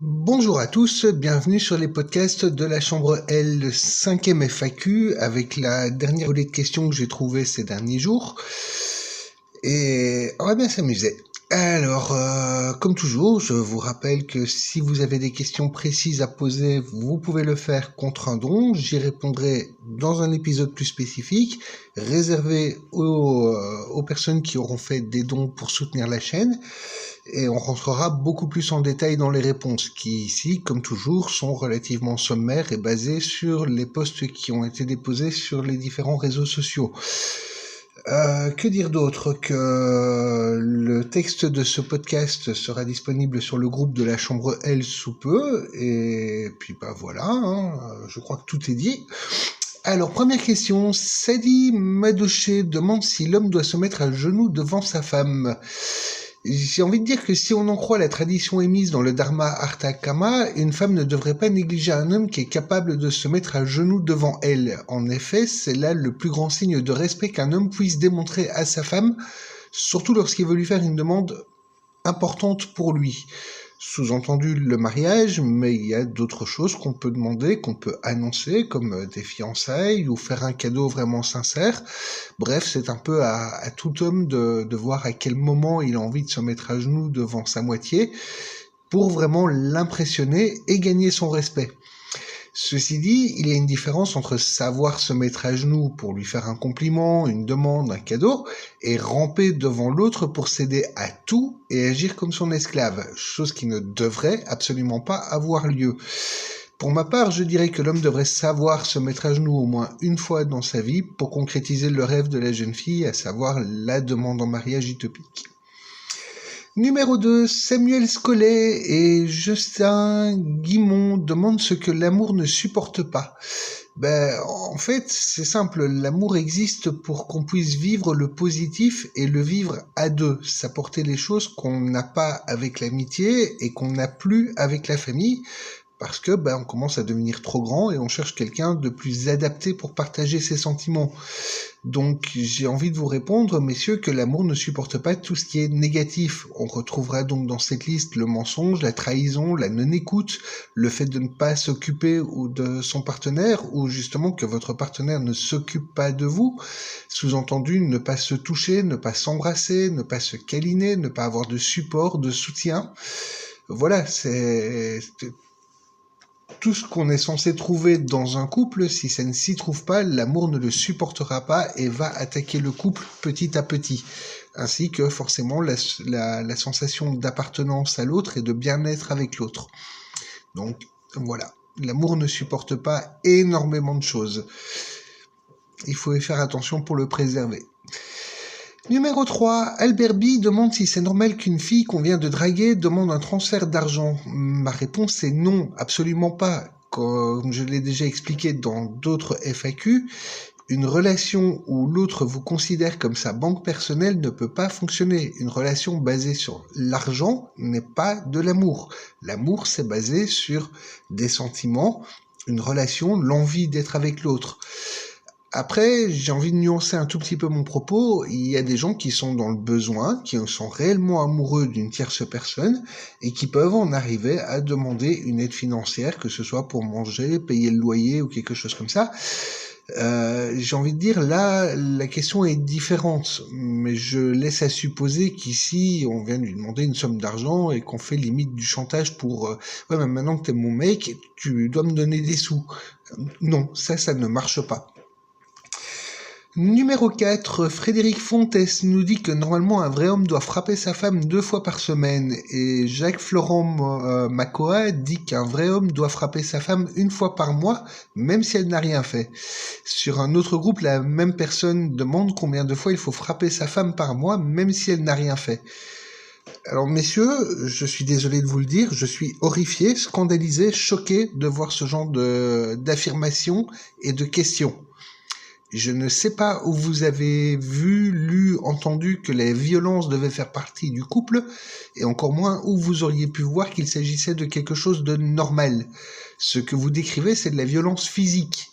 Bonjour à tous, bienvenue sur les podcasts de la Chambre L 5e FAQ avec la dernière volée de questions que j'ai trouvée ces derniers jours. Et on va bien s'amuser. Alors, comme toujours, je vous rappelle que si vous avez des questions précises à poser, vous pouvez le faire contre un don. J'y répondrai dans un épisode plus spécifique, réservé aux personnes qui auront fait des dons pour soutenir la chaîne. Et on rentrera beaucoup plus en détail dans les réponses, qui ici, comme toujours, sont relativement sommaires et basées sur les posts qui ont été déposés sur les différents réseaux sociaux. Que dire d'autre que le texte de ce podcast sera disponible sur le groupe de la Chambre L sous peu, et puis voilà, je crois que tout est dit. Alors, première question, Sadi Madoché demande si l'homme doit se mettre à genoux devant sa femme. J'ai envie de dire que si on en croit la tradition émise dans le Dharma Artha Kama, une femme ne devrait pas négliger un homme qui est capable de se mettre à genoux devant elle. En effet, c'est là le plus grand signe de respect qu'un homme puisse démontrer à sa femme, surtout lorsqu'il veut lui faire une demande importante pour lui. Sous-entendu le mariage, mais il y a d'autres choses qu'on peut demander, qu'on peut annoncer, comme des fiançailles ou faire un cadeau vraiment sincère. Bref, c'est un peu à tout homme de voir à quel moment il a envie de se mettre à genoux devant sa moitié pour vraiment l'impressionner et gagner son respect. Ceci dit, il y a une différence entre savoir se mettre à genoux pour lui faire un compliment, une demande, un cadeau, et ramper devant l'autre pour céder à tout et agir comme son esclave, chose qui ne devrait absolument pas avoir lieu. Pour ma part, je dirais que l'homme devrait savoir se mettre à genoux au moins une fois dans sa vie pour concrétiser le rêve de la jeune fille, à savoir la demande en mariage utopique. Numéro 2, Samuel Scollet et Justin Guimont demandent ce que l'amour ne supporte pas. En fait, c'est simple, l'amour existe pour qu'on puisse vivre le positif et le vivre à deux, s'apporter les choses qu'on n'a pas avec l'amitié et qu'on n'a plus avec la famille, parce que on commence à devenir trop grand et on cherche quelqu'un de plus adapté pour partager ses sentiments. Donc j'ai envie de vous répondre, messieurs, que l'amour ne supporte pas tout ce qui est négatif. On retrouvera donc dans cette liste le mensonge, la trahison, la non-écoute, le fait de ne pas s'occuper de son partenaire, ou justement que votre partenaire ne s'occupe pas de vous. Sous-entendu, ne pas se toucher, ne pas s'embrasser, ne pas se câliner, ne pas avoir de support, de soutien. Voilà, c'est tout ce qu'on est censé trouver dans un couple. Si ça ne s'y trouve pas, l'amour ne le supportera pas et va attaquer le couple petit à petit. Ainsi que forcément la sensation d'appartenance à l'autre et de bien-être avec l'autre. Donc voilà, l'amour ne supporte pas énormément de choses. Il faut y faire attention pour le préserver. Numéro 3, Albert B demande si c'est normal qu'une fille qu'on vient de draguer demande un transfert d'argent. Ma réponse est non, absolument pas. Comme je l'ai déjà expliqué dans d'autres FAQ, une relation où l'autre vous considère comme sa banque personnelle ne peut pas fonctionner. Une relation basée sur l'argent n'est pas de l'amour. L'amour, c'est basé sur des sentiments, une relation, l'envie d'être avec l'autre. Après, j'ai envie de nuancer un tout petit peu mon propos. Il y a des gens qui sont dans le besoin, qui sont réellement amoureux d'une tierce personne et qui peuvent en arriver à demander une aide financière, que ce soit pour manger, payer le loyer ou quelque chose comme ça. J'ai envie de dire, là, la question est différente, mais je laisse à supposer qu'ici, on vient de lui demander une somme d'argent et qu'on fait limite du chantage pour ouais, mais maintenant que t'es mon mec, tu dois me donner des sous. Non, ça ne marche pas. Numéro 4, Frédéric Fontes nous dit que normalement un vrai homme doit frapper sa femme 2 fois par semaine, et Jacques Florent Macoa dit qu'un vrai homme doit frapper sa femme 1 fois par mois, même si elle n'a rien fait. Sur un autre groupe, la même personne demande combien de fois il faut frapper sa femme par mois, même si elle n'a rien fait. Alors messieurs, je suis désolé de vous le dire, je suis horrifié, scandalisé, choqué de voir ce genre d'affirmations et de questions. Je ne sais pas où vous avez vu, lu, entendu que les violences devaient faire partie du couple, et encore moins où vous auriez pu voir qu'il s'agissait de quelque chose de normal. Ce que vous décrivez, c'est de la violence physique.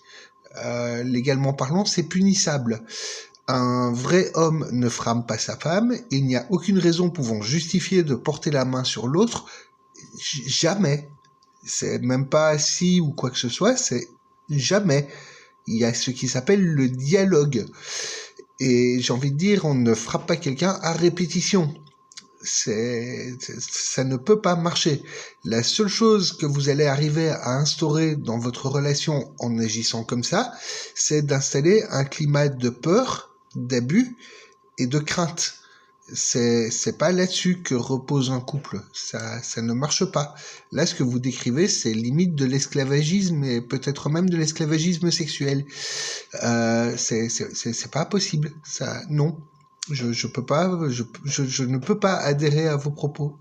Légalement parlant, c'est punissable. Un vrai homme ne frappe pas sa femme, il n'y a aucune raison pouvant justifier de porter la main sur l'autre, jamais. C'est même pas si ou quoi que ce soit, c'est jamais. Il y a ce qui s'appelle le dialogue. Et j'ai envie de dire, on ne frappe pas quelqu'un à répétition. Ça ne peut pas marcher. La seule chose que vous allez arriver à instaurer dans votre relation en agissant comme ça, c'est d'installer un climat de peur, d'abus et de crainte. C'est pas là-dessus que repose un couple. Ça ne marche pas. Là, ce que vous décrivez, c'est limite de l'esclavagisme et peut-être même de l'esclavagisme sexuel. C'est pas possible. Ça, non. Je peux pas, je ne peux pas adhérer à vos propos.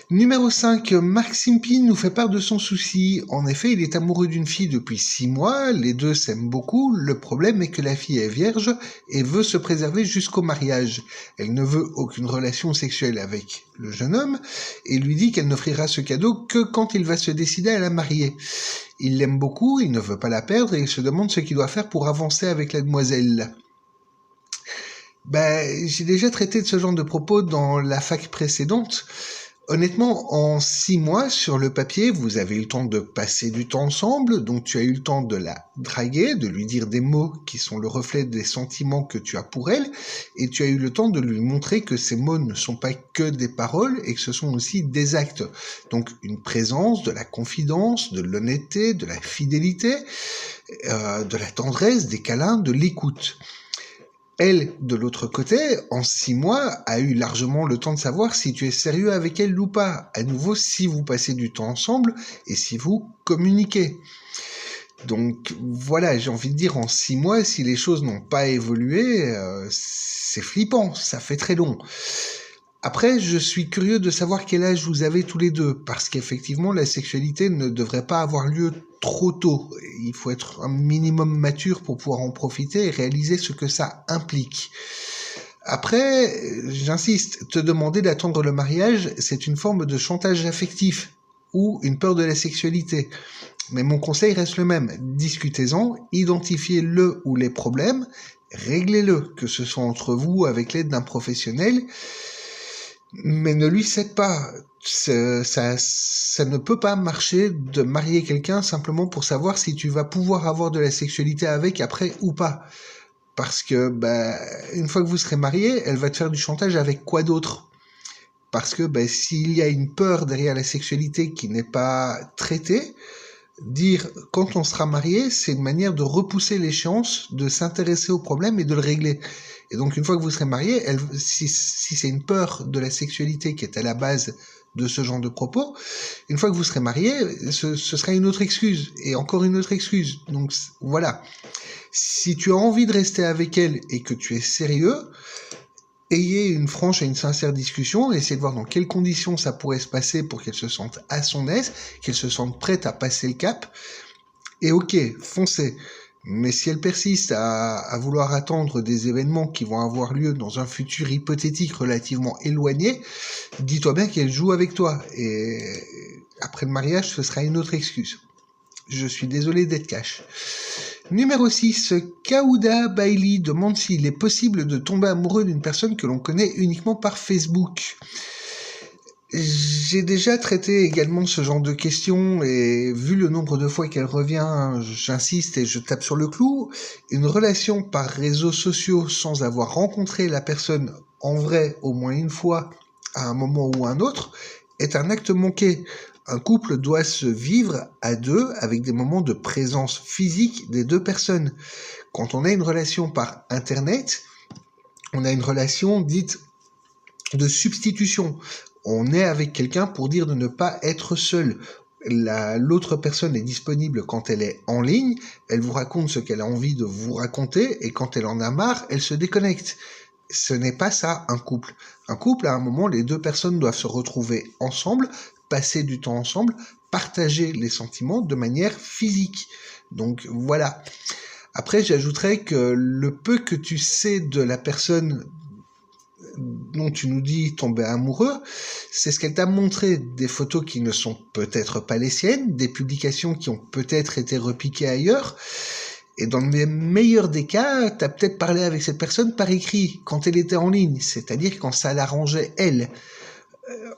Numéro 5, Marc Simpi nous fait part de son souci. En effet, il est amoureux d'une fille depuis 6 mois, les deux s'aiment beaucoup, le problème est que la fille est vierge et veut se préserver jusqu'au mariage. Elle ne veut aucune relation sexuelle avec le jeune homme et lui dit qu'elle n'offrira ce cadeau que quand il va se décider à la marier. Il l'aime beaucoup, il ne veut pas la perdre et il se demande ce qu'il doit faire pour avancer avec la demoiselle. J'ai déjà traité de ce genre de propos dans la fac précédente. Honnêtement, en 6 mois, sur le papier, vous avez eu le temps de passer du temps ensemble, donc tu as eu le temps de la draguer, de lui dire des mots qui sont le reflet des sentiments que tu as pour elle, et tu as eu le temps de lui montrer que ces mots ne sont pas que des paroles, et que ce sont aussi des actes. Donc une présence, de la confidence, de l'honnêteté, de la fidélité, de la tendresse, des câlins, de l'écoute. Elle, de l'autre côté, en 6 mois, a eu largement le temps de savoir si tu es sérieux avec elle ou pas. À nouveau, si vous passez du temps ensemble et si vous communiquez. Donc voilà, j'ai envie de dire, en 6 mois, si les choses n'ont pas évolué, c'est flippant, ça fait très long. Après, je suis curieux de savoir quel âge vous avez tous les deux, parce qu'effectivement, la sexualité ne devrait pas avoir lieu trop tôt. Il faut être un minimum mature pour pouvoir en profiter et réaliser ce que ça implique. Après, j'insiste, te demander d'attendre le mariage, c'est une forme de chantage affectif ou une peur de la sexualité. Mais mon conseil reste le même, discutez-en, identifiez le ou les problèmes, réglez-le, que ce soit entre vous avec l'aide d'un professionnel, mais ne lui cède pas. Ça ne peut pas marcher de marier quelqu'un simplement pour savoir si tu vas pouvoir avoir de la sexualité avec après ou pas. Parce que, une fois que vous serez mariés, elle va te faire du chantage avec quoi d'autre ? Parce que, s'il y a une peur derrière la sexualité qui n'est pas traitée, dire quand on sera marié, c'est une manière de repousser l'échéance, de s'intéresser au problème et de le régler. Et donc une fois que vous serez marié, si c'est une peur de la sexualité qui est à la base de ce genre de propos, une fois que vous serez marié, ce sera une autre excuse, et encore une autre excuse. Donc voilà. Si tu as envie de rester avec elle et que tu es sérieux, ayez une franche et une sincère discussion, essayez de voir dans quelles conditions ça pourrait se passer pour qu'elle se sente à son aise, qu'elle se sente prête à passer le cap, et ok, foncez. Mais si elle persiste à vouloir attendre des événements qui vont avoir lieu dans un futur hypothétique relativement éloigné, dis-toi bien qu'elle joue avec toi, et après le mariage, ce sera une autre excuse. Je suis désolé d'être cash. Numéro 6, Kauda Bailey demande s'il est possible de tomber amoureux d'une personne que l'on connaît uniquement par Facebook. J'ai déjà traité également ce genre de questions et vu le nombre de fois qu'elle revient, j'insiste et je tape sur le clou. Une relation par réseaux sociaux sans avoir rencontré la personne en vrai au moins une fois à un moment ou un autre est un acte manqué. Un couple doit se vivre à deux avec des moments de présence physique des deux personnes. Quand on a une relation par Internet, on a une relation dite de substitution. On est avec quelqu'un pour dire de ne pas être seul. L'autre personne est disponible quand elle est en ligne, elle vous raconte ce qu'elle a envie de vous raconter, et quand elle en a marre, elle se déconnecte. Ce n'est pas ça, un couple. Un couple, à un moment, les deux personnes doivent se retrouver ensemble, passer du temps ensemble, partager les sentiments de manière physique. Donc voilà. Après, j'ajouterais que le peu que tu sais de la personne dont tu nous dis tomber amoureux, c'est ce qu'elle t'a montré, des photos qui ne sont peut-être pas les siennes, des publications qui ont peut-être été repiquées ailleurs, et dans le meilleur des cas, t'as peut-être parlé avec cette personne par écrit, quand elle était en ligne, c'est-à-dire quand ça l'arrangeait elle.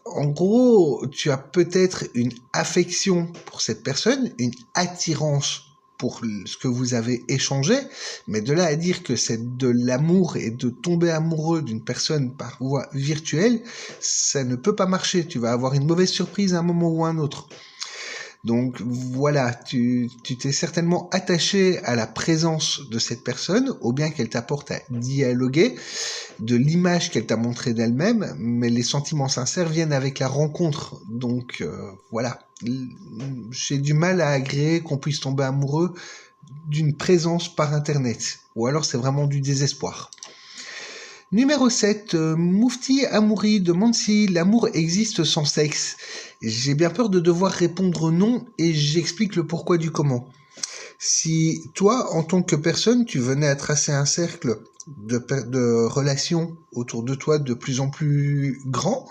En gros, tu as peut-être une affection pour cette personne, une attirance pour ce que vous avez échangé, mais de là à dire que c'est de l'amour et de tomber amoureux d'une personne par voie virtuelle, ça ne peut pas marcher. Tu vas avoir une mauvaise surprise à un moment ou à un autre. Donc voilà, tu t'es certainement attaché à la présence de cette personne, au bien qu'elle t'apporte à dialoguer, de l'image qu'elle t'a montrée d'elle-même, mais les sentiments sincères viennent avec la rencontre. Donc voilà, j'ai du mal à agréer qu'on puisse tomber amoureux d'une présence par Internet, ou alors c'est vraiment du désespoir. Numéro 7, Moufti Amouri demande si l'amour existe sans sexe. J'ai bien peur de devoir répondre non et j'explique le pourquoi du comment. Si toi, en tant que personne, tu venais à tracer un cercle de relations autour de toi de plus en plus grand,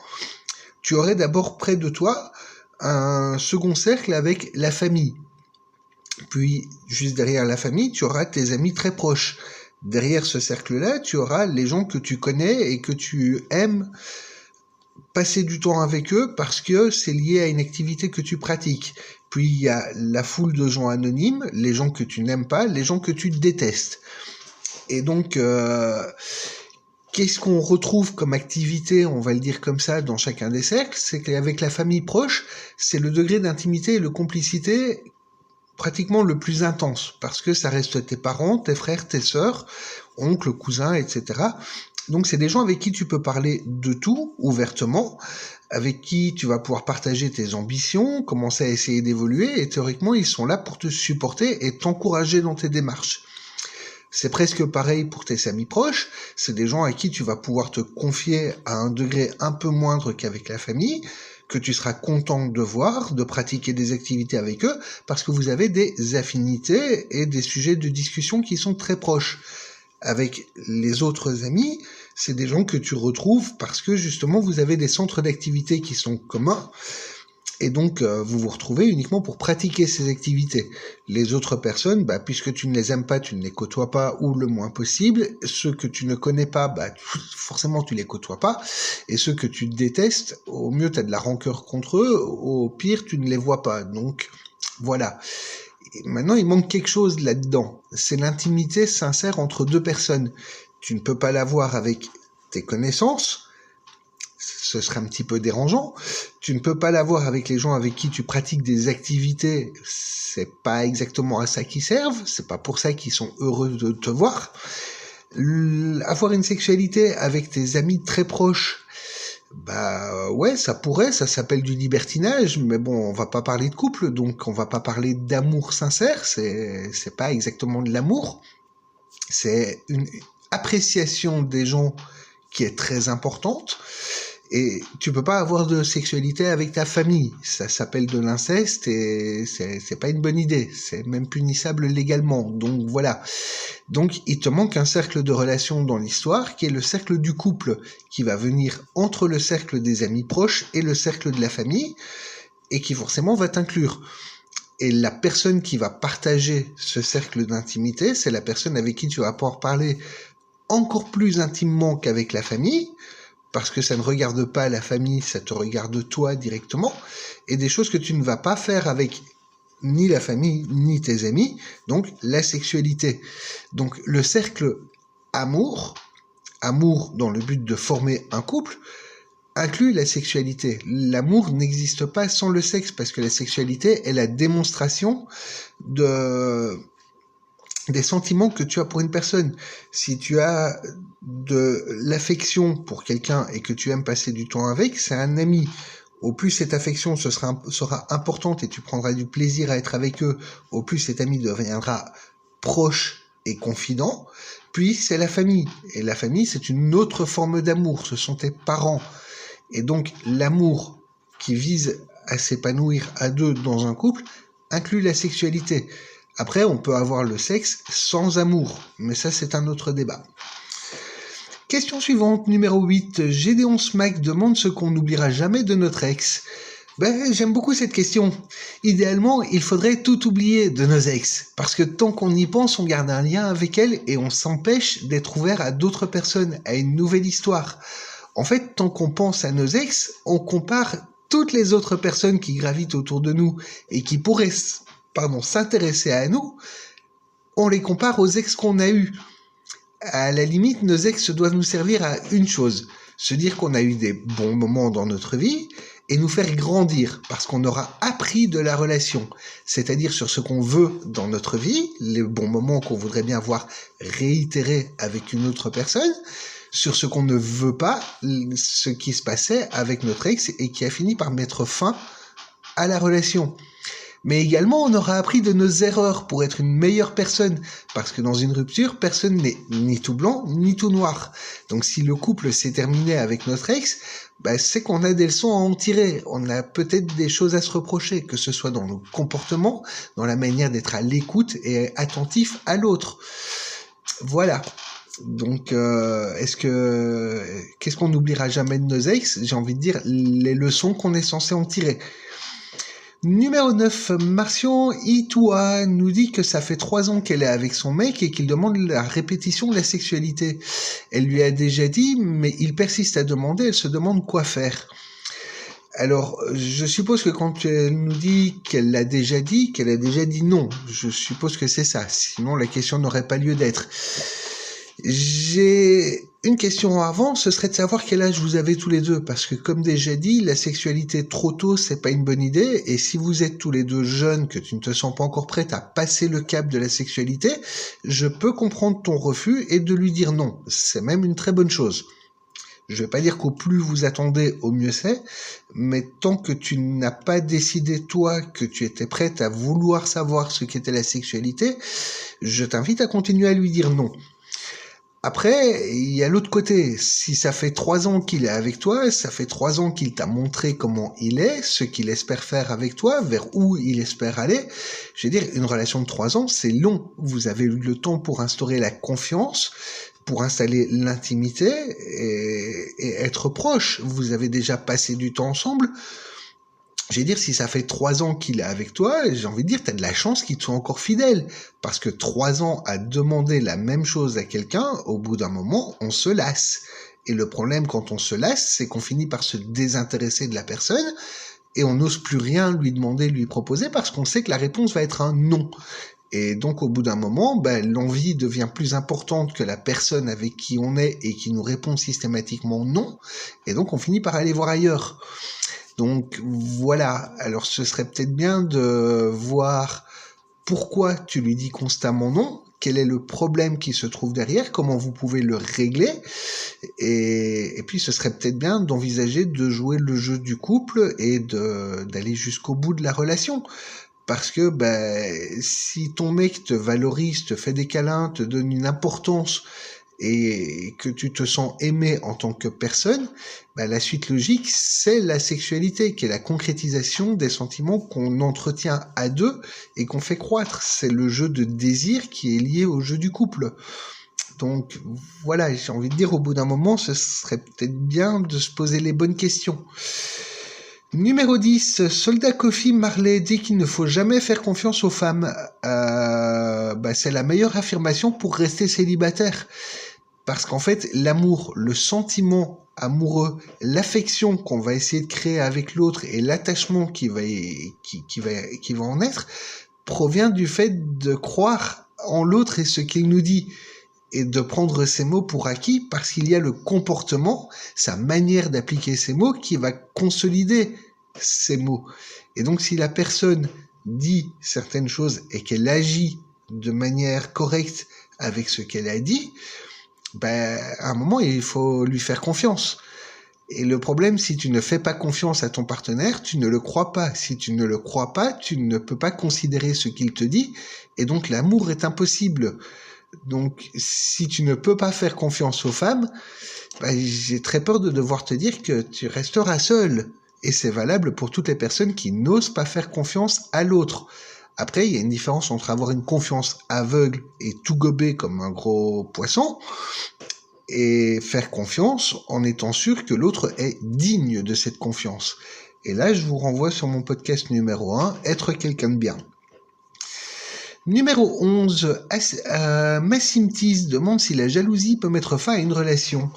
tu aurais d'abord près de toi un second cercle avec la famille. Puis, juste derrière la famille, tu auras tes amis très proches. Derrière ce cercle-là, tu auras les gens que tu connais et que tu aimes passer du temps avec eux parce que c'est lié à une activité que tu pratiques. Puis il y a la foule de gens anonymes, les gens que tu n'aimes pas, les gens que tu détestes. Et donc, qu'est-ce qu'on retrouve comme activité, on va le dire comme ça, dans chacun des cercles? C'est qu'avec la famille proche, c'est le degré d'intimité et de complicité pratiquement le plus intense, parce que ça reste tes parents, tes frères, tes sœurs, oncles, cousins, etc. Donc c'est des gens avec qui tu peux parler de tout, ouvertement, avec qui tu vas pouvoir partager tes ambitions, commencer à essayer d'évoluer, et théoriquement ils sont là pour te supporter et t'encourager dans tes démarches. C'est presque pareil pour tes amis proches, c'est des gens à qui tu vas pouvoir te confier à un degré un peu moindre qu'avec la famille, que tu seras content de voir, de pratiquer des activités avec eux, parce que vous avez des affinités et des sujets de discussion qui sont très proches. Avec les autres amis, c'est des gens que tu retrouves parce que justement vous avez des centres d'activité qui sont communs, et donc vous vous retrouvez uniquement pour pratiquer ces activités. Les autres personnes, puisque tu ne les aimes pas, tu ne les côtoies pas, ou le moins possible. Ceux que tu ne connais pas, forcément tu les côtoies pas. Et ceux que tu détestes, au mieux tu as de la rancœur contre eux, au pire tu ne les vois pas. Donc voilà. Et maintenant il manque quelque chose là-dedans. C'est l'intimité sincère entre deux personnes. Tu ne peux pas l'avoir avec tes connaissances, ce serait un petit peu dérangeant. Tu ne peux pas l'avoir avec les gens avec qui tu pratiques des activités, c'est pas exactement à ça qu'ils servent, c'est pas pour ça qu'ils sont heureux de te voir. Avoir une sexualité avec tes amis très proches, ouais, ça pourrait, ça s'appelle du libertinage, mais bon, on va pas parler de couple, donc on va pas parler d'amour sincère, c'est pas exactement de l'amour, c'est une appréciation des gens qui est très importante. Et tu peux pas avoir de sexualité avec ta famille. Ça s'appelle de l'inceste et c'est pas une bonne idée. C'est même punissable légalement. Donc voilà. Donc il te manque un cercle de relations dans l'histoire qui est le cercle du couple, qui va venir entre le cercle des amis proches et le cercle de la famille et qui forcément va t'inclure. Et la personne qui va partager ce cercle d'intimité, c'est la personne avec qui tu vas pouvoir parler encore plus intimement qu'avec la famille, parce que ça ne regarde pas la famille, ça te regarde toi directement, et des choses que tu ne vas pas faire avec ni la famille, ni tes amis, donc la sexualité. Donc le cercle amour dans le but de former un couple, inclut la sexualité. L'amour n'existe pas sans le sexe, parce que la sexualité est la démonstration des sentiments que tu as pour une personne. Si tu as de l'affection pour quelqu'un et que tu aimes passer du temps avec, c'est un ami. Au plus cette affection sera importante et tu prendras du plaisir à être avec eux, au plus cet ami deviendra proche et confident. Puis c'est la famille. Et la famille, c'est une autre forme d'amour. Ce sont tes parents. Et donc l'amour qui vise à s'épanouir à deux dans un couple inclut la sexualité. Après, on peut avoir le sexe sans amour, mais ça, c'est un autre débat. Question suivante, numéro 8. Gédéon Smack demande ce qu'on n'oubliera jamais de notre ex. J'aime beaucoup cette question. Idéalement, il faudrait tout oublier de nos ex, parce que tant qu'on y pense, on garde un lien avec elle et on s'empêche d'être ouvert à d'autres personnes, à une nouvelle histoire. En fait, tant qu'on pense à nos ex, on compare toutes les autres personnes qui gravitent autour de nous et qui pourraient s'intéresser à nous, on les compare aux ex qu'on a eus. À la limite, nos ex doivent nous servir à une chose, se dire qu'on a eu des bons moments dans notre vie et nous faire grandir parce qu'on aura appris de la relation, c'est-à-dire sur ce qu'on veut dans notre vie, les bons moments qu'on voudrait bien voir réitérés avec une autre personne, sur ce qu'on ne veut pas, ce qui se passait avec notre ex et qui a fini par mettre fin à la relation. Mais également, on aura appris de nos erreurs pour être une meilleure personne, parce que dans une rupture, personne n'est ni tout blanc, ni tout noir. Donc si le couple s'est terminé avec notre ex, c'est qu'on a des leçons à en tirer. On a peut-être des choses à se reprocher, que ce soit dans nos comportements, dans la manière d'être à l'écoute et attentif à l'autre. Voilà. Donc, qu'est-ce qu'on n'oubliera jamais de nos ex ? J'ai envie de dire les leçons qu'on est censé en tirer. Numéro 9, Martian Itoua nous dit que ça fait 3 ans qu'elle est avec son mec et qu'il demande la répétition de la sexualité. Elle lui a déjà dit, mais il persiste à demander, elle se demande quoi faire. Alors, je suppose que quand elle nous dit qu'elle a déjà dit non. Je suppose que c'est ça, sinon la question n'aurait pas lieu d'être. J'ai une question avant, ce serait de savoir quel âge vous avez tous les deux, parce que comme déjà dit, la sexualité trop tôt, c'est pas une bonne idée, et si vous êtes tous les deux jeunes, que tu ne te sens pas encore prête à passer le cap de la sexualité, je peux comprendre ton refus et de lui dire non. C'est même une très bonne chose. Je vais pas dire qu'au plus vous attendez, au mieux c'est, mais tant que tu n'as pas décidé toi que tu étais prête à vouloir savoir ce qu'était la sexualité, je t'invite à continuer à lui dire non. Après, il y a l'autre côté. Si ça fait 3 ans qu'il est avec toi, ça fait 3 ans qu'il t'a montré comment il est, ce qu'il espère faire avec toi, vers où il espère aller. Je veux dire, une relation de 3 ans, c'est long. Vous avez eu le temps pour instaurer la confiance, pour installer l'intimité et être proche. Vous avez déjà passé du temps ensemble. Je vais dire, si ça fait 3 ans qu'il est avec toi, j'ai envie de dire, t'as de la chance qu'il te soit encore fidèle. Parce que 3 ans à demander la même chose à quelqu'un, au bout d'un moment, on se lasse. Et le problème quand on se lasse, c'est qu'on finit par se désintéresser de la personne et on n'ose plus rien lui demander, lui proposer parce qu'on sait que la réponse va être un non. Et donc au bout d'un moment, l'envie devient plus importante que la personne avec qui on est et qui nous répond systématiquement non. Et donc on finit par aller voir ailleurs. Donc voilà, alors ce serait peut-être bien de voir pourquoi tu lui dis constamment non, quel est le problème qui se trouve derrière, comment vous pouvez le régler, et puis ce serait peut-être bien d'envisager de jouer le jeu du couple et d'aller jusqu'au bout de la relation. Parce que si ton mec te valorise, te fait des câlins, te donne une importance et que tu te sens aimé en tant que personne, la suite logique, c'est la sexualité, qui est la concrétisation des sentiments qu'on entretient à deux et qu'on fait croître. C'est le jeu de désir qui est lié au jeu du couple. Donc voilà, j'ai envie de dire, au bout d'un moment, ce serait peut-être bien de se poser les bonnes questions. Numéro 10, Soldat Coffee Marley dit qu'il ne faut jamais faire confiance aux femmes. C'est la meilleure affirmation pour rester célibataire. Parce qu'en fait, l'amour, le sentiment amoureux, l'affection qu'on va essayer de créer avec l'autre et l'attachement qui va en être, provient du fait de croire en l'autre et ce qu'il nous dit. Et de prendre ces mots pour acquis parce qu'il y a le comportement, sa manière d'appliquer ces mots qui va consolider ces mots. Et donc si la personne dit certaines choses et qu'elle agit de manière correcte avec ce qu'elle a dit, à un moment il faut lui faire confiance. Et le problème, si tu ne fais pas confiance à ton partenaire, tu ne le crois pas. Si tu ne le crois pas, tu ne peux pas considérer ce qu'il te dit, et donc l'amour est impossible. Donc, si tu ne peux pas faire confiance aux femmes, j'ai très peur de devoir te dire que tu resteras seul. Et c'est valable pour toutes les personnes qui n'osent pas faire confiance à l'autre. Après, il y a une différence entre avoir une confiance aveugle et tout gober comme un gros poisson, et faire confiance en étant sûr que l'autre est digne de cette confiance. Et là, je vous renvoie sur mon podcast numéro 1, Être quelqu'un de bien. Numéro 11, Massim Tiz demande si la jalousie peut mettre fin à une relation.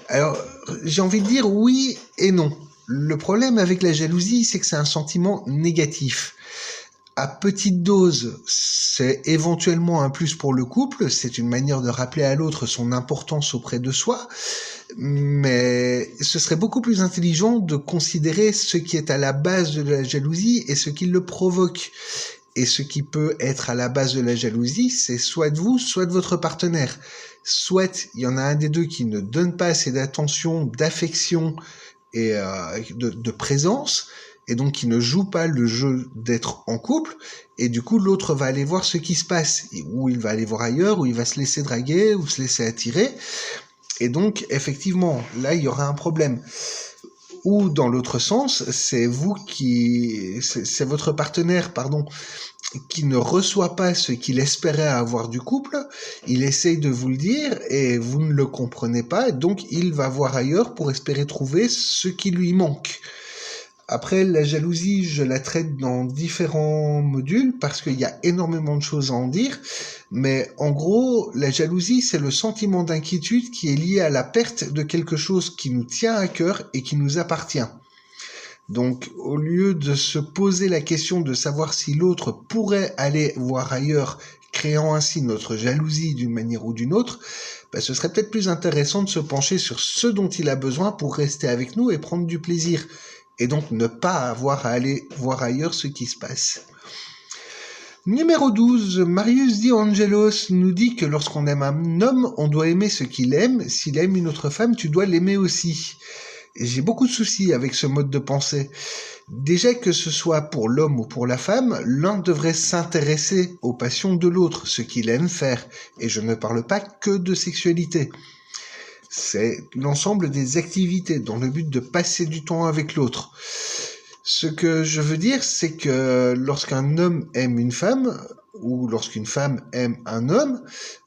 Alors, j'ai envie de dire oui et non. Le problème avec la jalousie, c'est que c'est un sentiment négatif. À petite dose, c'est éventuellement un plus pour le couple, c'est une manière de rappeler à l'autre son importance auprès de soi, mais ce serait beaucoup plus intelligent de considérer ce qui est à la base de la jalousie et ce qui le provoque. Et ce qui peut être à la base de la jalousie, c'est soit de vous, soit de votre partenaire. Soit il y en a un des deux qui ne donne pas assez d'attention, d'affection et de présence, et donc qui ne joue pas le jeu d'être en couple, et du coup l'autre va aller voir ce qui se passe, ou il va aller voir ailleurs, ou il va se laisser draguer, ou se laisser attirer, et donc effectivement, là il y aura un problème. Ou dans l'autre sens, c'est votre partenaire, pardon, qui ne reçoit pas ce qu'il espérait avoir du couple, il essaye de vous le dire et vous ne le comprenez pas, donc il va voir ailleurs pour espérer trouver ce qui lui manque. Après, la jalousie, je la traite dans différents modules parce qu'il y a énormément de choses à en dire, mais en gros, la jalousie, c'est le sentiment d'inquiétude qui est lié à la perte de quelque chose qui nous tient à cœur et qui nous appartient. Donc, au lieu de se poser la question de savoir si l'autre pourrait aller voir ailleurs, créant ainsi notre jalousie d'une manière ou d'une autre, ce serait peut-être plus intéressant de se pencher sur ce dont il a besoin pour rester avec nous et prendre du plaisir, et donc ne pas avoir à aller voir ailleurs ce qui se passe. Numéro 12, Marius Di Angelos nous dit que lorsqu'on aime un homme, on doit aimer ce qu'il aime. S'il aime une autre femme, tu dois l'aimer aussi. Et j'ai beaucoup de soucis avec ce mode de pensée. Déjà que ce soit pour l'homme ou pour la femme, l'un devrait s'intéresser aux passions de l'autre, ce qu'il aime faire. Et je ne parle pas que de sexualité. C'est l'ensemble des activités dans le but de passer du temps avec l'autre. Ce que je veux dire, c'est que lorsqu'un homme aime une femme, ou lorsqu'une femme aime un homme,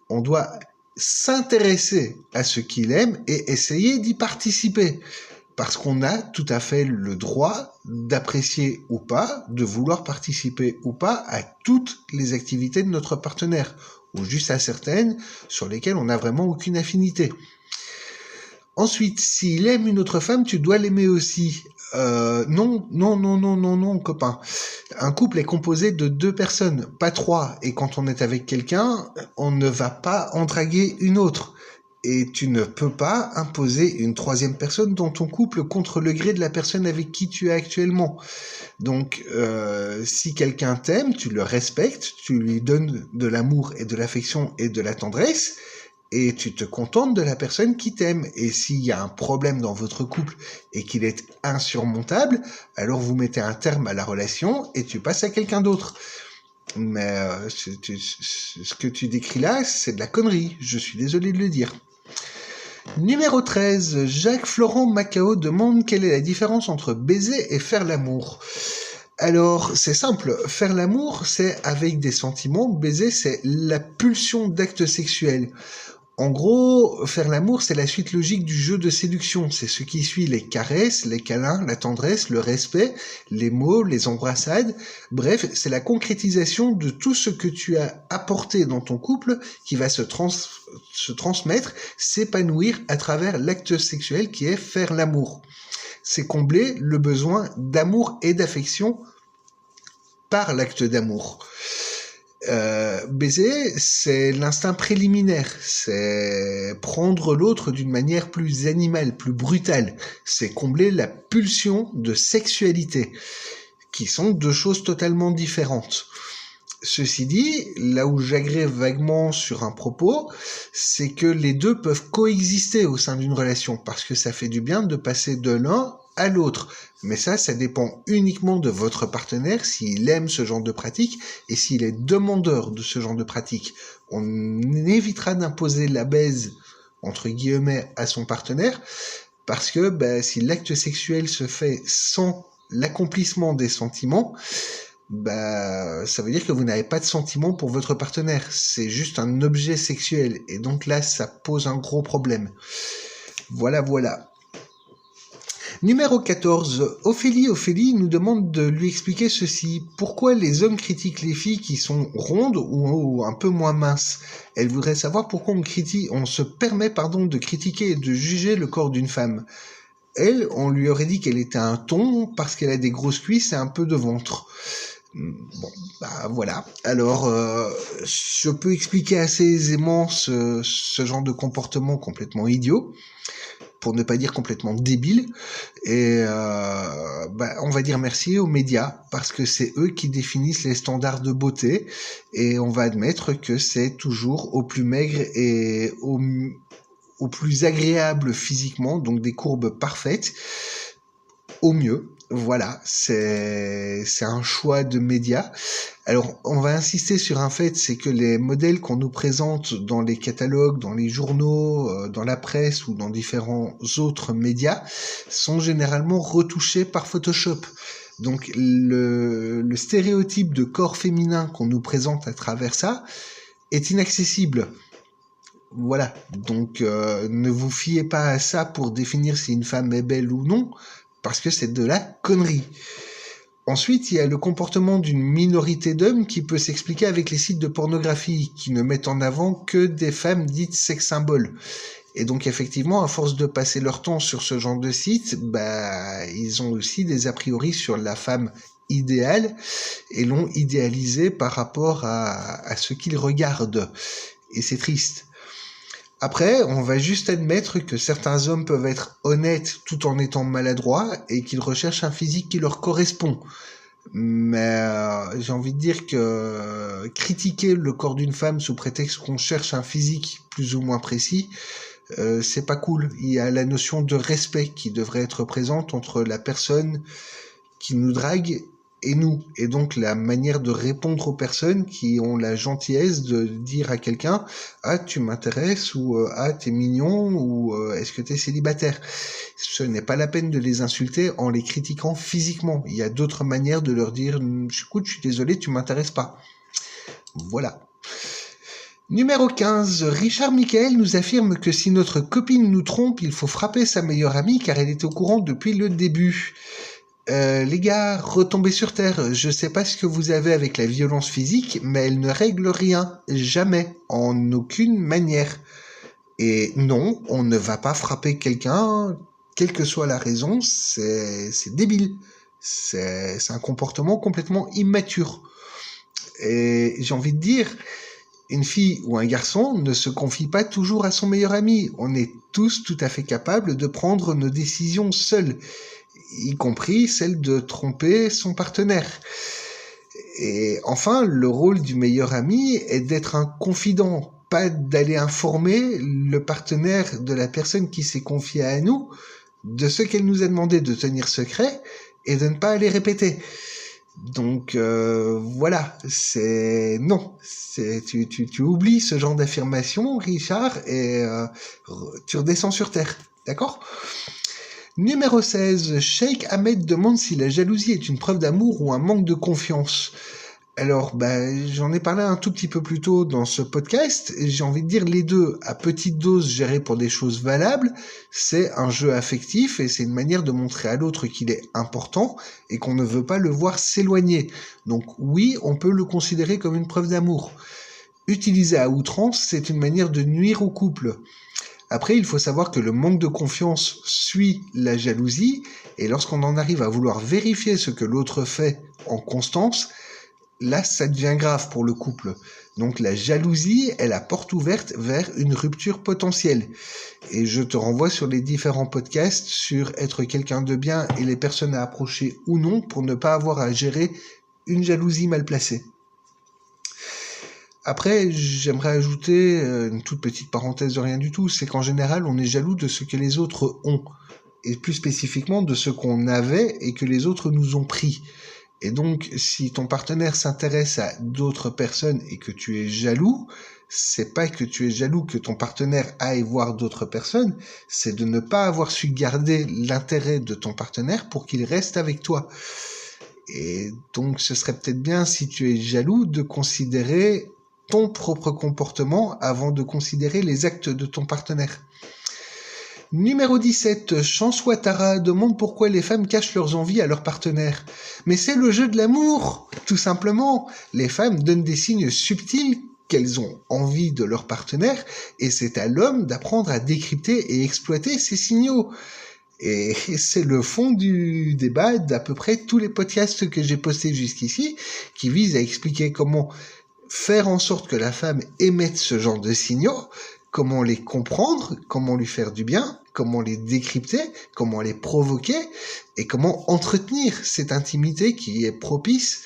on doit s'intéresser à ce qu'il aime et essayer d'y participer. Parce qu'on a tout à fait le droit d'apprécier ou pas, de vouloir participer ou pas à toutes les activités de notre partenaire, ou juste à certaines sur lesquelles on n'a vraiment aucune affinité. Ensuite, s'il aime une autre femme, tu dois l'aimer aussi. Non, copain. Un couple est composé de 2 personnes, pas 3. Et quand on est avec quelqu'un, on ne va pas en draguer une autre. Et tu ne peux pas imposer une 3e personne dans ton couple contre le gré de la personne avec qui tu es actuellement. Donc, si quelqu'un t'aime, tu le respectes, tu lui donnes de l'amour et de l'affection et de la tendresse, et tu te contentes de la personne qui t'aime. Et s'il y a un problème dans votre couple et qu'il est insurmontable, alors vous mettez un terme à la relation et tu passes à quelqu'un d'autre. Mais ce que tu décris là, c'est de la connerie. Je suis désolé de le dire. Numéro 13, Jacques-Florent Macao demande quelle est la différence entre baiser et faire l'amour. Alors, c'est simple, faire l'amour, c'est avec des sentiments, baiser, c'est la pulsion d'actes sexuels. En gros, faire l'amour, c'est la suite logique du jeu de séduction. C'est ce qui suit les caresses, les câlins, la tendresse, le respect, les mots, les embrassades. Bref, c'est la concrétisation de tout ce que tu as apporté dans ton couple qui va se transmettre, s'épanouir à travers l'acte sexuel qui est faire l'amour. C'est combler le besoin d'amour et d'affection par l'acte d'amour. Baiser, c'est l'instinct préliminaire, c'est prendre l'autre d'une manière plus animale, plus brutale, c'est combler la pulsion de sexualité, qui sont 2 choses totalement différentes. Ceci dit, là où j'agrée vaguement sur un propos, c'est que les 2 peuvent coexister au sein d'une relation, parce que ça fait du bien de passer de l'un à l'autre. Mais ça dépend uniquement de votre partenaire, s'il aime ce genre de pratique et s'il est demandeur de ce genre de pratique. On évitera d'imposer la baise, entre guillemets, à son partenaire, parce que si l'acte sexuel se fait sans l'accomplissement des sentiments, ça veut dire que vous n'avez pas de sentiments pour votre partenaire. C'est juste un objet sexuel. Et donc là, ça pose un gros problème. Voilà. Numéro 14, Ophélie nous demande de lui expliquer ceci. Pourquoi les hommes critiquent les filles qui sont rondes ou un peu moins minces? Elle voudrait savoir pourquoi on se permet de critiquer et de juger le corps d'une femme. Elle, on lui aurait dit qu'elle était un thon parce qu'elle a des grosses cuisses et un peu de ventre. Bon, voilà. Alors, je peux expliquer assez aisément ce genre de comportement complètement idiot, pour ne pas dire complètement débile, et on va dire merci aux médias, parce que c'est eux qui définissent les standards de beauté, et on va admettre que c'est toujours au plus maigre et au plus agréable physiquement, donc des courbes parfaites, au mieux. Voilà, c'est un choix de médias. Alors, on va insister sur un fait, c'est que les modèles qu'on nous présente dans les catalogues, dans les journaux, dans la presse ou dans différents autres médias sont généralement retouchés par Photoshop. Donc, le stéréotype de corps féminin qu'on nous présente à travers ça est inaccessible. Voilà, donc ne vous fiez pas à ça pour définir si une femme est belle ou non, parce que c'est de la connerie. Ensuite, il y a le comportement d'une minorité d'hommes qui peut s'expliquer avec les sites de pornographie qui ne mettent en avant que des femmes dites sex symboles. Et donc effectivement, à force de passer leur temps sur ce genre de site, ils ont aussi des a priori sur la femme idéale et l'ont idéalisée par rapport à ce qu'ils regardent. Et c'est triste. Après, on va juste admettre que certains hommes peuvent être honnêtes tout en étant maladroits et qu'ils recherchent un physique qui leur correspond. Mais j'ai envie de dire que critiquer le corps d'une femme sous prétexte qu'on cherche un physique plus ou moins précis, c'est pas cool. Il y a la notion de respect qui devrait être présente entre la personne qui nous drague et nous. Et donc la manière de répondre aux personnes qui ont la gentillesse de dire à quelqu'un « Ah, tu m'intéresses » ou « Ah, t'es mignon » ou « Est-ce que t'es célibataire ?» Ce n'est pas la peine de les insulter en les critiquant physiquement. Il y a d'autres manières de leur dire « Écoute, je suis désolé, tu m'intéresses pas. » Voilà. Numéro 15, Richard Michael nous affirme que si notre copine nous trompe, il faut frapper sa meilleure amie car elle est au courant depuis le début. Les gars, retombez sur terre. Je sais pas ce que vous avez avec la violence physique, mais elle ne règle rien. Jamais. En aucune manière. Et non, on ne va pas frapper quelqu'un, quelle que soit la raison, c'est débile. C'est un comportement complètement immature. Et j'ai envie de dire, une fille ou un garçon ne se confie pas toujours à son meilleur ami. On est tous tout à fait capables de prendre nos décisions seuls, y compris celle de tromper son partenaire. Et enfin, le rôle du meilleur ami est d'être un confident, pas d'aller informer le partenaire de la personne qui s'est confiée à nous de ce qu'elle nous a demandé de tenir secret et de ne pas aller répéter. Donc voilà, tu oublies ce genre d'affirmation, Richard, et tu redescends sur terre, d'accord ? Numéro 16, Sheikh Ahmed demande si la jalousie est une preuve d'amour ou un manque de confiance. Alors, j'en ai parlé un tout petit peu plus tôt dans ce podcast, et j'ai envie de dire les deux, à petite dose gérés pour des choses valables, c'est un jeu affectif et c'est une manière de montrer à l'autre qu'il est important et qu'on ne veut pas le voir s'éloigner. Donc oui, on peut le considérer comme une preuve d'amour. Utilisé à outrance, c'est une manière de nuire au couple. Après, il faut savoir que le manque de confiance suit la jalousie, et lorsqu'on en arrive à vouloir vérifier ce que l'autre fait en constance, là, ça devient grave pour le couple. Donc la jalousie est la porte ouverte vers une rupture potentielle. Et je te renvoie sur les différents podcasts sur être quelqu'un de bien et les personnes à approcher ou non pour ne pas avoir à gérer une jalousie mal placée. Après, j'aimerais ajouter une toute petite parenthèse de rien du tout, c'est qu'en général, on est jaloux de ce que les autres ont, et plus spécifiquement de ce qu'on avait et que les autres nous ont pris. Et donc, si ton partenaire s'intéresse à d'autres personnes et que tu es jaloux, c'est pas que tu es jaloux que ton partenaire aille voir d'autres personnes, c'est de ne pas avoir su garder l'intérêt de ton partenaire pour qu'il reste avec toi. Et donc, ce serait peut-être bien, si tu es jaloux, de considérer ton propre comportement avant de considérer les actes de ton partenaire. Numéro 17, Chance Ouattara demande pourquoi les femmes cachent leurs envies à leur partenaire. Mais c'est le jeu de l'amour, tout simplement. Les femmes donnent des signes subtils qu'elles ont envie de leur partenaire, et c'est à l'homme d'apprendre à décrypter et exploiter ces signaux. Et c'est le fond du débat d'à peu près tous les podcasts que j'ai postés jusqu'ici, qui visent à expliquer comment faire en sorte que la femme émette ce genre de signaux, comment les comprendre, comment lui faire du bien, comment les décrypter, comment les provoquer, et comment entretenir cette intimité qui est propice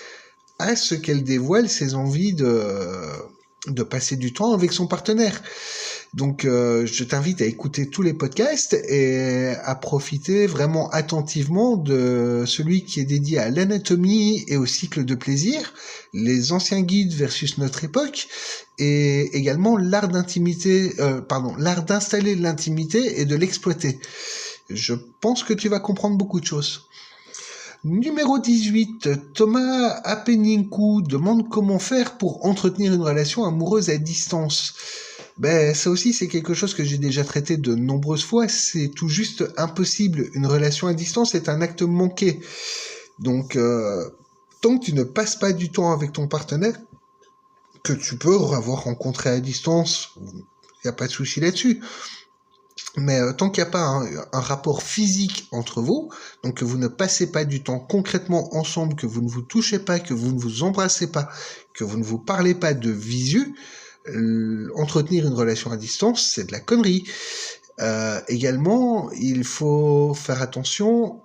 à ce qu'elle dévoile ses envies de passer du temps avec son partenaire. Donc je t'invite à écouter tous les podcasts et à profiter vraiment attentivement de celui qui est dédié à l'anatomie et au cycle de plaisir, les anciens guides versus notre époque, et également l'art d'installer l'intimité et de l'exploiter. Je pense que tu vas comprendre beaucoup de choses. Numéro 18, Thomas Apeninkou demande comment faire pour entretenir une relation amoureuse à distance. Ça aussi, c'est quelque chose que j'ai déjà traité de nombreuses fois. C'est tout juste impossible. Une relation à distance est un acte manqué. Donc, tant que tu ne passes pas du temps avec ton partenaire, que tu peux avoir rencontré à distance, il n'y a pas de souci là-dessus. Mais tant qu'il n'y a pas un rapport physique entre vous, donc que vous ne passez pas du temps concrètement ensemble, que vous ne vous touchez pas, que vous ne vous embrassez pas, que vous ne vous parlez pas de visu, entretenir une relation à distance, c'est de la connerie. Également, il faut faire attention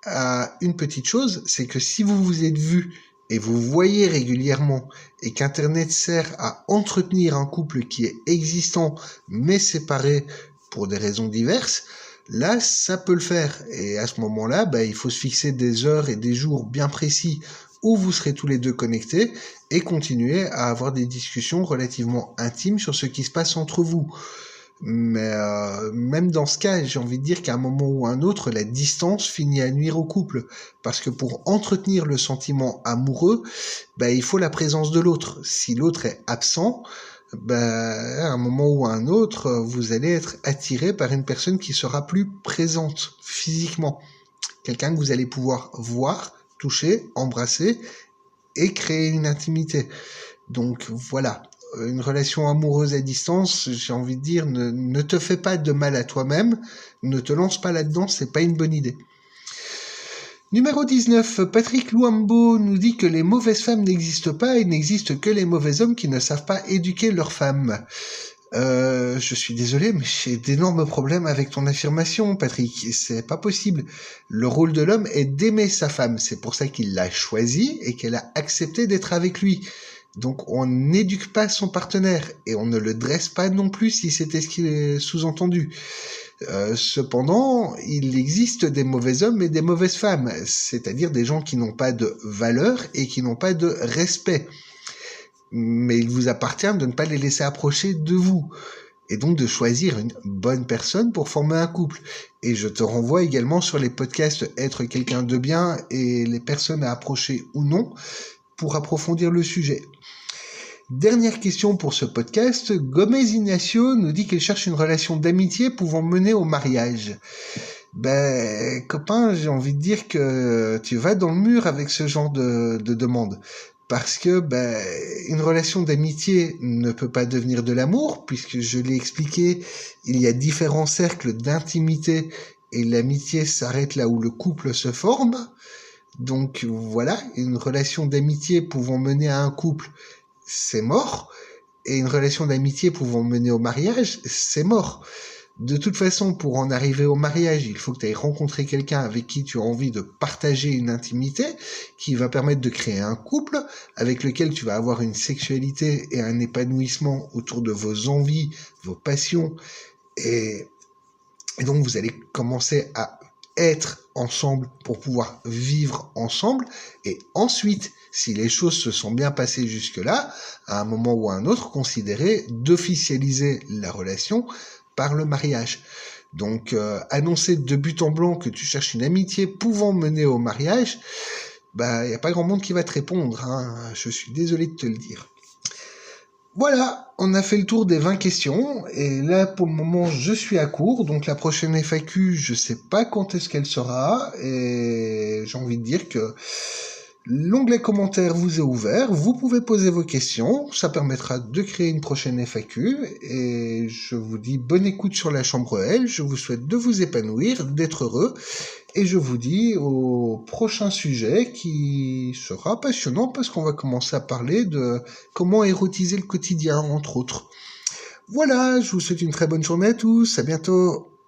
à une petite chose, c'est que si vous vous êtes vu et vous voyez régulièrement et qu'Internet sert à entretenir un couple qui est existant mais séparé pour des raisons diverses, là, ça peut le faire. Et à ce moment-là, il faut se fixer des heures et des jours bien précis où vous serez tous les deux connectés et continuer à avoir des discussions relativement intimes sur ce qui se passe entre vous. Mais même dans ce cas, j'ai envie de dire qu'à un moment ou un autre, la distance finit à nuire au couple. Parce que pour entretenir le sentiment amoureux, il faut la présence de l'autre. Si l'autre est absent, à un moment ou à un autre, vous allez être attiré par une personne qui sera plus présente physiquement. Quelqu'un que vous allez pouvoir voir, toucher, embrasser et créer une intimité. Donc voilà, une relation amoureuse à distance, j'ai envie de dire, ne te fais pas de mal à toi-même, ne te lance pas là-dedans, c'est pas une bonne idée. Numéro 19, Patrick Luambo nous dit que les mauvaises femmes n'existent pas, il n'existe que les mauvais hommes qui ne savent pas éduquer leurs femmes. Je suis désolé, mais j'ai d'énormes problèmes avec ton affirmation, Patrick. C'est pas possible. Le rôle de l'homme est d'aimer sa femme. C'est pour ça qu'il l'a choisie et qu'elle a accepté d'être avec lui. Donc on n'éduque pas son partenaire et on ne le dresse pas non plus si c'était ce qui est sous-entendu. Cependant, il existe des mauvais hommes et des mauvaises femmes, c'est-à-dire des gens qui n'ont pas de valeur et qui n'ont pas de respect. Mais il vous appartient de ne pas les laisser approcher de vous, et donc de choisir une bonne personne pour former un couple. Et je te renvoie également sur les podcasts Être quelqu'un de bien et les personnes à approcher ou non, pour approfondir le sujet. Dernière question pour ce podcast, Gomez Ignacio nous dit qu'il cherche une relation d'amitié pouvant mener au mariage. Copain, j'ai envie de dire que tu vas dans le mur avec ce genre de demande. Parce que une relation d'amitié ne peut pas devenir de l'amour, puisque je l'ai expliqué, il y a différents cercles d'intimité et l'amitié s'arrête là où le couple se forme. Donc voilà, une relation d'amitié pouvant mener à un couple, c'est mort, et une relation d'amitié pouvant mener au mariage, c'est mort. De toute façon, pour en arriver au mariage, il faut que tu aies rencontré quelqu'un avec qui tu as envie de partager une intimité, qui va permettre de créer un couple, avec lequel tu vas avoir une sexualité et un épanouissement autour de vos envies, vos passions, et donc vous allez commencer à être ensemble pour pouvoir vivre ensemble, et ensuite, si les choses se sont bien passées jusque-là, à un moment ou à un autre, considérer d'officialiser la relation par le mariage. Donc, annoncer de but en blanc que tu cherches une amitié pouvant mener au mariage, y a pas grand monde qui va te répondre, hein. Je suis désolé de te le dire. Voilà, on a fait le tour des 20 questions, et là, pour le moment, je suis à court, donc la prochaine FAQ, je sais pas quand est-ce qu'elle sera, et j'ai envie de dire que l'onglet commentaires vous est ouvert, vous pouvez poser vos questions, ça permettra de créer une prochaine FAQ, et je vous dis bonne écoute sur la chambre L, je vous souhaite de vous épanouir, d'être heureux, et je vous dis au prochain sujet qui sera passionnant parce qu'on va commencer à parler de comment érotiser le quotidien, entre autres. Voilà, je vous souhaite une très bonne journée à tous, à bientôt.